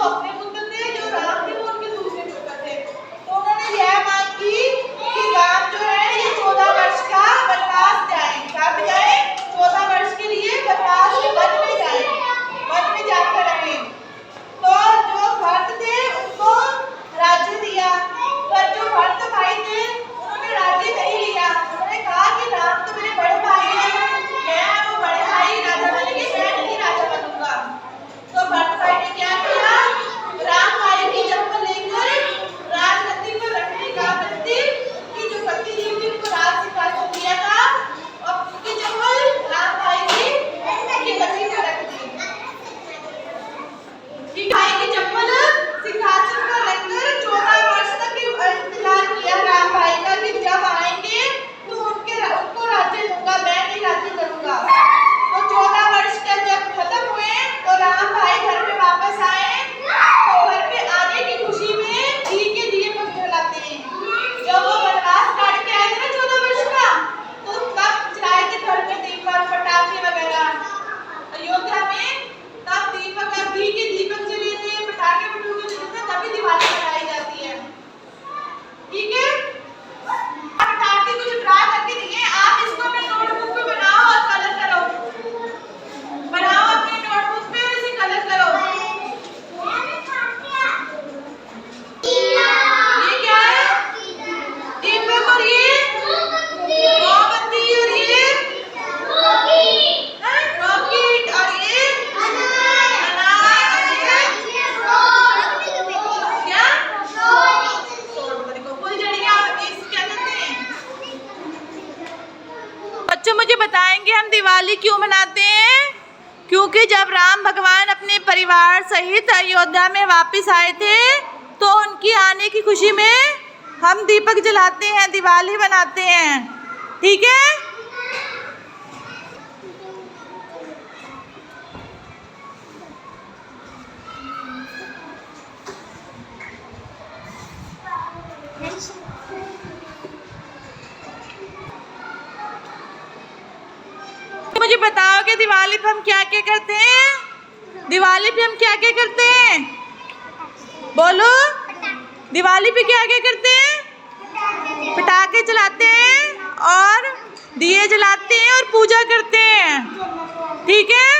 अपने पुत्र थे, जो राम थे वो उनके दूसरे पुत्र थे। तो उन्होंने यह मांग की कि राम जो है ये 14 वर्ष का वनवास जाए। कहाँ पे जाए? 14 वर्ष के लिए वनवास के वन में जाए, वन में जाकर रहे। तो जो भरत थे उनको राज्य दिया, पर जो भरत भाई थे उन्होंने राज्य नहीं लिया। उन्होंने कहा कि राम तो मेरे बड़े भाई हैं, मैं वो बड़े भाई राजा बनेंगे, मैं नहीं राजा बनूंगा। तो भरत भाई ने क्या किया? राम भाई की चप्पल लेकर राजगद्दी पर रखने का प्रति कि जो पति जी ने उनको राज सिंहासन दिया था, और उनकी चप्पल राम भाई की उनकी पति पर रख दी। कि भाई की चप्पल सिंहासन पर रखकर 14 वर्ष तक इंतजार किया राम भाई का कि जब आएंगे तो उनको राज्य दूंगा, मैं नहीं राज्य करूंगा। तो 14 वर्ष का जब खत्म हुए तो राम भाई घर पे वापस आए। तो घर पे आने की खुशी में घी के दीपक जलाते हैं। जब वो वनवास काट के आए थे ना 14 वर्ष का, तो तब जलाए थे घर में दीपक, पटाखे वगैरह। अयोध्या में तब दीपक, घी के दीपक जले थे, पटाखे पटूखे जले थे, तभी दिवाली मनाई जाती है। ठीक है? पटाखे कुछ ड्रा करके दिए, आप इसको अपने नोटबुक पे बनाओ और कलर करो। बनाओ अपने नोटबुक पे और इसे कलर करो। ये क्या है? दीपक, और ये मोमबत्ती, और ये रॉकेट, और ये अनार, और ये क्या? फुलझड़ियाँ, इसे क्या कहते हैं? बच्चों मुझे बताएंगे हम दिवाली क्यों मनाते हैं? क्योंकि जब राम भगवान अपने परिवार सहित अयोध्या में वापस आए थे तो उनकी आने की खुशी में हम दीपक जलाते हैं, दिवाली मनाते हैं। ठीक है? मुझे बताओ कि दिवाली पे हम क्या क्या करते हैं? दिवाली पे हम क्या क्या करते हैं? बोलो, दिवाली पे क्या क्या करते हैं? पटाखे जलाते हैं और दिए जलाते हैं और पूजा करते हैं। ठीक है?